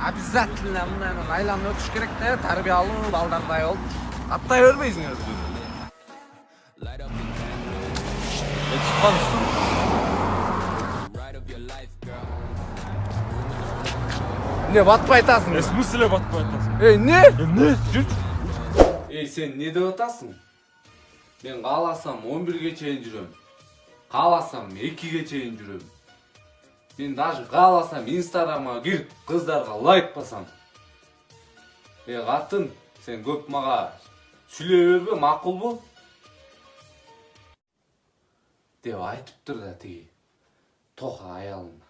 Обязательно мынаны айланып өтүш керек да, тарбиялуу балдардай болуп. Аттай бербейсиңер. Не батпай атасың? В смысле батпай атасың? Не? Не? Жүрчү. Сен не деп атасың? Мен кааласам 11ге чейин жүрөм. Кааласам 2ге чейин жүрөм. Мен даже кааласам Инстаграмга кирип кыздарга лайк басам. Катын, сен көп мага сүйлөй бербе, макулбу? Деп айтыптыр да тиги тока аялына.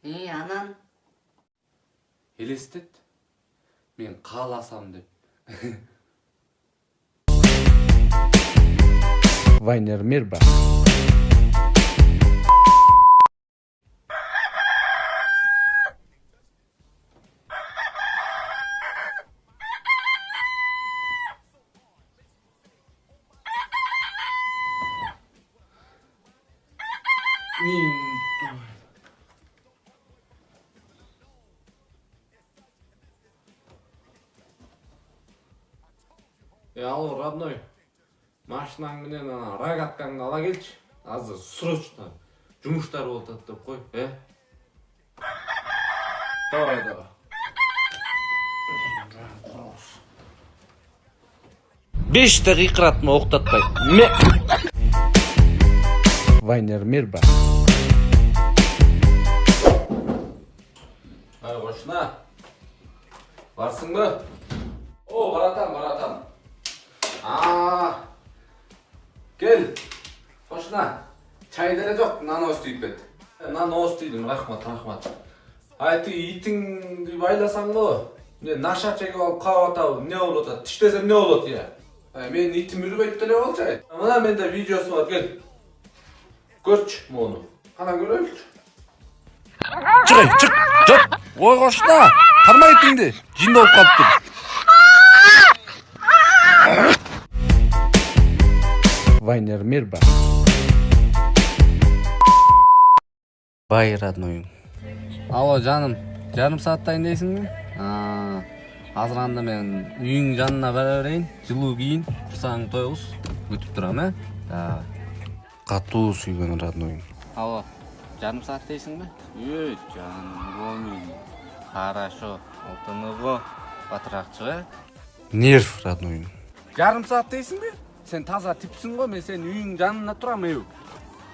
Анан? Элестет. Мен кааласам деп. Вайнер Мирба. Алло, родной. Машинаң менен рогаткаңды ала келчи. Азыр срочно жумуштар болуп атат деп кой, Давай. Беште кыйкыратма октотпай. Вайнер Мирба. Кошуна. Барсыңбы? О, баратам. Кел. Кошуна. Чай деле жок, наноос тийип кет. Наноос тийдим, рахмат. Айты итиңди байласаңбы? Мен наша чегип алып кабап атабы, эмне болуп атат? Тиштесем эмне болот я? Мен итим үрбөйт деле болчу. Мына менде видеосу бар, кел. Көрчү муну. Кана көрөлүчү. Чык. Ой кошуна, кармай итиңди. Жин болуп калыптыр. Вайнер Мирба. Бай родной. Алло, жаным. Жарым сааттайын дейсиңби? Азыр анда мен үйүң жанына бара берейин. Жылуу кийин, курсагың тойгуз. Күтүп турам, Катуу сүйгөн родной. Алло, жарым саат дейсиңби? Жаным, хорошо. Алтыныго батыракчы, Нерв родной. Жарым саат дейсиңби? Сен таза типсиң го, мен сен үйүң жанына турам,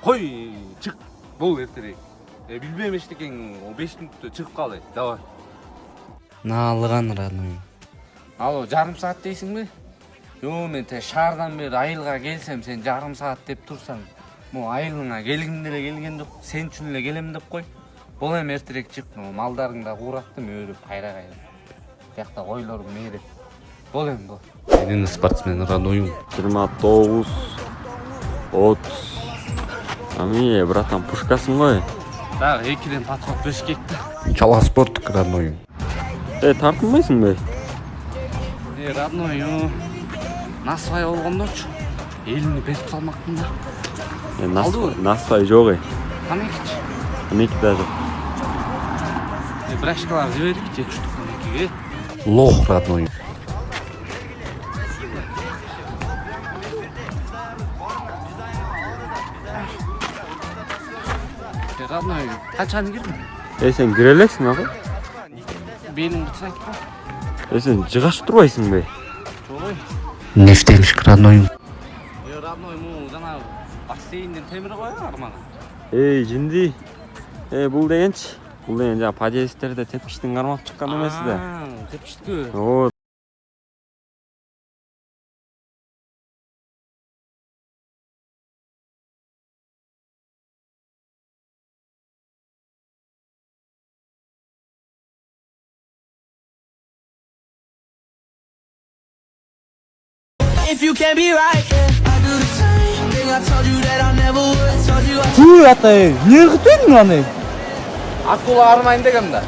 Кой, чык. Бул эртерээк. Билбейм эчтекең, 5 мүнөттө чыгып кал, давай. Наалыган родной. Алло, жарым саат дейсиңби? Мен шаардан бери айылга келсем, сен жарым саат деп турсаң, айылыңа келгим деле келген жок, сен үчүн эле келем деп кой. Бул эми эртерээк чык, малдарың да куураттым, өрүп кайра. Биякта койлорум мээреп. Бул эми бул. Менин спортсмен родноюм. 29, 30. Ами, братан, пушкасың ғой. Дагы 2ден подход бериш керек да. Чала спорттук родноюм. Тартынбайсың бе? Родноюм. Насыбай болгондочу. Элини берип салмакмын да. Насыбай жок. Канекичи? Да жок. Брашкалар жиберик, 2 штук канекиге. Лох родноюм. Родной, канчаны кирдиң? Сен кире элексиң агы? Белиң бутсайт го. Сен жыгашып турбайсың бе? Жок. Нефтемишк родноюм. Родной, жана бассейнден темир коёбар мага. Жинди. Бул дегенчи. Бул деген жана подъездтерде тепкичтин кармап чыккан эмеси да. Тепкичтикби? If you can't be right, I do the same thing. I told you that I never would. Told you I Атай, не кытын аны? Акула армайын дегем да.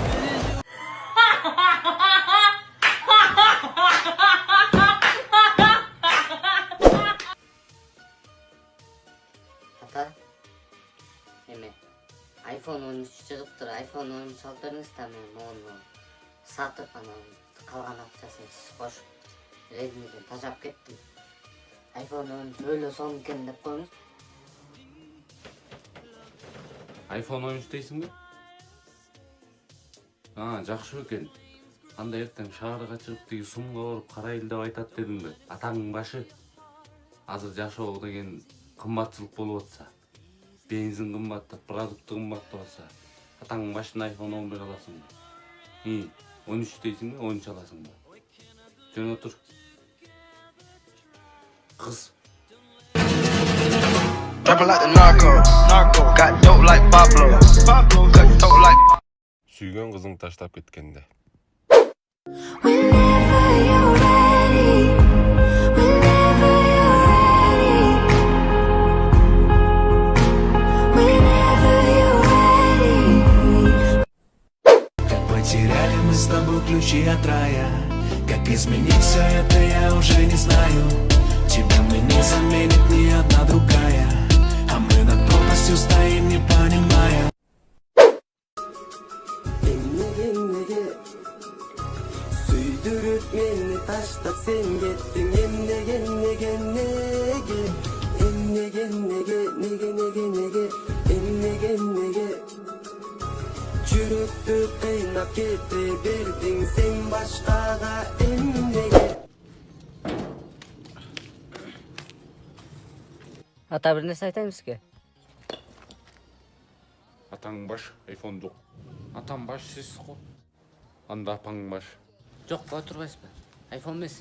Эме iPhone 13 чыгыптыр. iPhone 13 алып бериңиз да мен мону сатып анан калган акчасын сиз кошуп Redmi'ден тажап кеттим. iPhone 13 өлө сон экен деп коюңуз. iPhone 13 дейсиңби? Жакшы экен. Анда эртең шаарга чыгып тиги сумга барып карайлы деп айтат дедиңби? Атаңдын башы. Азыр жашоо деген кымбатчылык болуп атса, бензин кымбаттап, продукты кымбаттап атса, атаңдын башына iPhone 11 аласыңбы? 13 дейсиңби, 13 аласыңбы? Жөн отур. Кыз. Rapping like the narco. Got dope like Pablo. Cut dope like Сүйген кызың таштап кеткенде. Whenever you're ready, whenever you're ready, whenever you're ready. Как потеряли мы с тобой ключи от рая. Как изменить все это я уже не знаю. Тебя мне не заменит ни одна другая. А мы над пропастью стоим, не понимая. Süydürüp beni taşta sen gittin nege Çürüttü kıynap getirdin sen başkaga nege Ата бир нерсе айтайын сизге. Атаң баш, iPhone жок. Атам баш сиз го. Анда апаң баш. Жок, кой турбайсызбы? iPhone эмес.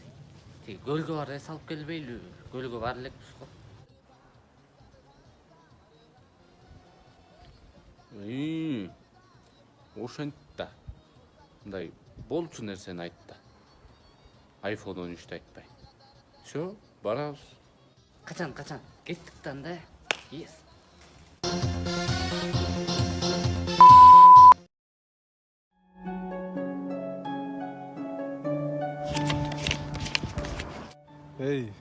Тиги көлгө бар салып келбейлби? Көлгө бар элекпиз го. Ошентип да. Мындай болчу нерсени айт да. iPhone 13 айтпай. Всё, барабыз. Качан кеттик да анда. Yes. Эй.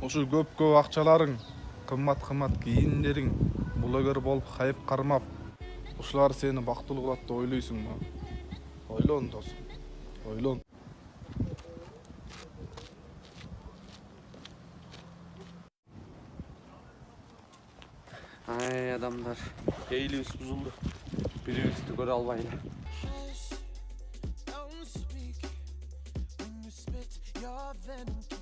Ошол көп акчаларың, кымбат кийимдериң, блогер болуп хайп кармап, ушулар сени бактылуу кылат деп ойлойсуңбу? Ойлон досум. Ойлон. Ай, адамдар, эйлибиз бузулду. Бирибизди көрө албайлы. Don't speak when you spit your venom.